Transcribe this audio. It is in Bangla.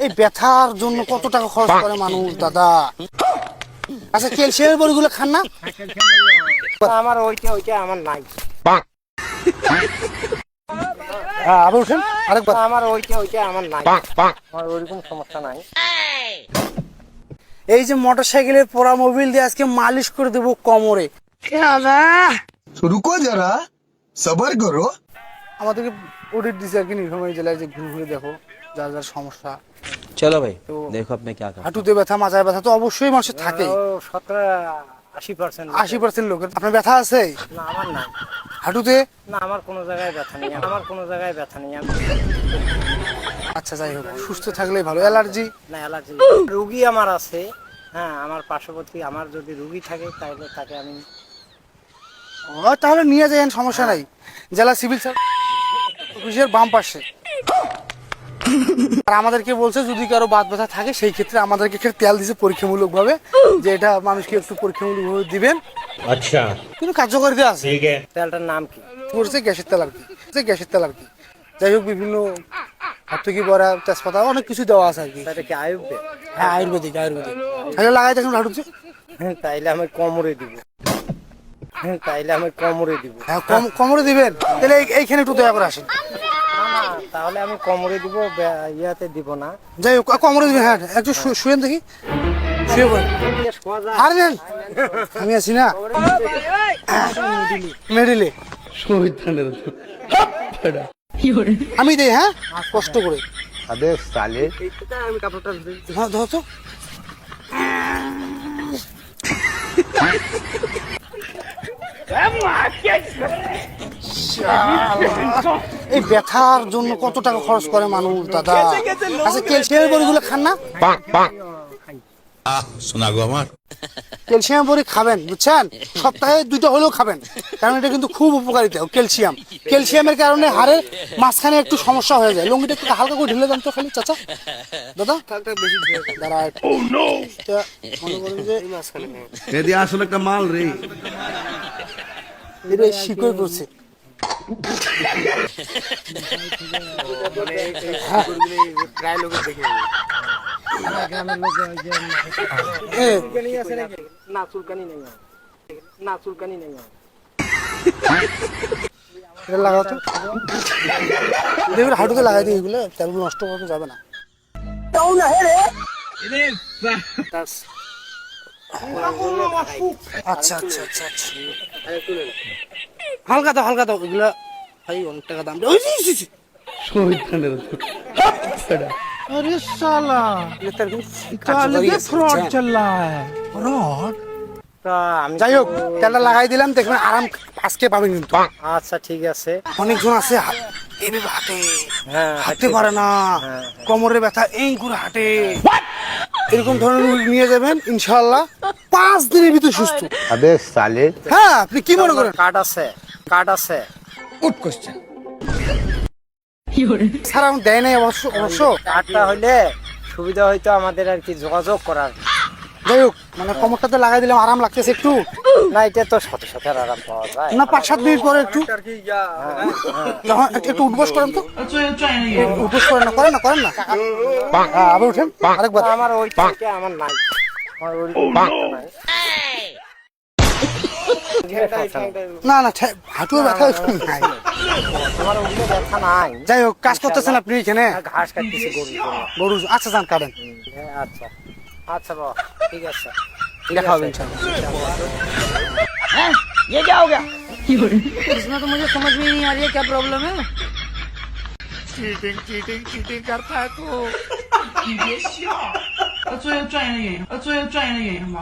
এই ব্যথার জন্য কত টাকা খরচ করে মানুষ দাদা। আচ্ছা ক্যালসিয়ামের বড়িগুলো খান না? আমার ওইটা আমার নাই। হ্যাঁ আবার উঠেন আরেকবার। আমার ওইটা আমার নাই, আমার ওইরকম সমস্যা নাই। এই যে মোটরসাইকেলের পোড়া মোবিল দিয়ে আজকে মালিশ করে দেবো কোমরে। रुको जरा सबर करो। আমাদেরকে অডিট দিছে আর কি নীলফামারী জেলায়, যে ঘুরে ঘুরে দেখো যার যার সমস্যা। चलो भाई तो देखो अब मैं क्या करूं। হাঁটুতে ব্যথা, মাথায় ব্যথা তো অবশ্যই মানুষের থাকে। 70-80% 80% লোকের। আপনার ব্যথা আছে না, আমার নাই। হাঁটুতে? না, আমার কোনো জায়গায় ব্যথা নেই, আমার কোনো জায়গায় ব্যথা নেই। আচ্ছা যাই হোক, সুস্থ থাকলেই ভালো। অ্যালার্জি? না, অ্যালার্জি রুগী আমার আছে। হ্যাঁ, আমার পার্শ্ববর্তী আমার যদি রুগী থাকে তাহলে তাকে আমি তাহলে নিয়ে যান, সমস্যা নাই। জেলা সিভিল অফিসের বাম পাশে। আর আমাদেরকে বলছে যদি কারো বাত ব্যথা থাকে সেই ক্ষেত্রে আমাদেরকে তেল দিছে পরীক্ষামূলক ভাবে, যে এটা মানুষকে একটু পরীক্ষামূলক ভাবে দিবেন। अच्छा কিন্তু কার্যকারিতা আছে। ठीक है। তেলটার নাম কি? করছে গ্যাসের তেল আর কি, গ্যাসের তেল আর কি। যাই হোক, বিভিন্ন হাতুকি বড়া, তেজপাতা, অনেক কিছু দেওয়া আছে আর কি। সেটা কি আয়ুর্বেদ? হ্যাঁ আয়ুর্বেদিক। তাহলে লাগাই দেখুন হাঁটুতে। হ্যাঁ, তাইলে আমি কোমরে দিব। হ্যাঁ কোমরে দিবেন। তাহলে এইখানে একটু দয়া করে আসেন। না, তাহলে আমি কোমরে দিব, ইয়াতে দিব না। যাই হোক কোমরে দিবেন। হ্যাঁ একটু শুয়েন দেখি, শুয়ে পড়েন। আর নেন, আমি আছি না মেডিলে। আমি দেই, হ্যাঁ কষ্ট করে। अबे साले আমি কাপড়টা দিই। হ্যাঁ ধরো তো। এই ব্যথার জন্য কত টাকা খরচ করে মানুষ দাদা। আচ্ছা ক্যালসিয়ামের বড়িগুলো খান না? শোনা গো আমার ক্যালসিয়াম বড়ি খাবেন, বুঝছেন? সপ্তাহে 2টা হলেও খাবেন, কারণ এটা কিন্তু খুব উপকারিতা। ক্যালসিয়াম, ক্যালসিয়ামের কারণে হাড়ের মাঝখানে একটু সমস্যা হয়ে যায়। লঙ্গিটা একটু হালকা করে ঢেলে দেন তো খালি, চাচা দাদা। দাঁড়া একটু। এটা মনে করেন যে এদি আসলে একটা মাল রে। এটা শিকড় করছে। প্রায় লোকের দেখে গ্রামের লোক চুলকানি আছে নাকি? না, চুলকানি নেই আমার। না, চুলকানি নেই আমার। এটা লাগাও তো দেখুন, হাঁটুতে লাগাই দিই। এগুলো তেলগুলো নষ্ট করতে যাবে না। আচ্ছা আচ্ছা আচ্ছা আচ্ছা, হালকা দাও এগুলা। ভাই অনেক টাকা দাম। अरे साला ये फ्रॉड चल रहा है, फ्रॉड। তা আমি যাই হোক, তেলটা লাগাই দিলাম, দেখবেন আরাম আজকে পাবেন কিন্তু। আচ্ছা ঠিক আছে। অনেকজন আছে এইভাবে হাঁটে, হ্যাঁ, হাঁটতে পারে না, কোমরে ব্যথা, এই করে হাঁটে। এরকম ধরনের রোগী নিয়ে যাবেন, ইনশাআল্লাহ 5 দিনের ভিতরে সুস্থ। अबे साले হ্যাঁ আপনি কি মনে করেন? কার্ড আছে। Good question. স্যার আমি দেয় নাই অবশ্য। কার্ডটা হইলে সুবিধা হইতো আমাদের আর কি যোগাযোগ করার। যাই হোক, মানে কোমরটাতে লাগাই দিলাম, আরাম লাগতেছে একটু। না, এটা তো সাথে আর আরাম পাওয়া যায় না 5-7 মিনিট পরে একটু যখন একটু উঠবস করেন তো। উঠবস করেন না। হ্যাঁ আবার উঠেন আরেকবার। আমার ওইটা আমার নাই, আমার ওইরকম নাই। না হাঁটুর ব্যথা ওইরকম নাই। আমার ওগুলো ব্যথা নাই। যাই হোক, কাজ করতেছেন আপনি এখানে? ঘাস কাটতেছি গরু। আচ্ছা যান কাটেন। আচ্ছা বাবা, ঠিক আছে। দেখা হবে ইনশাআল্লাহ। ये क्या हो गया? इसमें तो मुझे समझ में नहीं आ रही है क्या प्रॉब्लम है। चीटिंग करता है तो 最后赚一个演员，最后赚一个演员吧。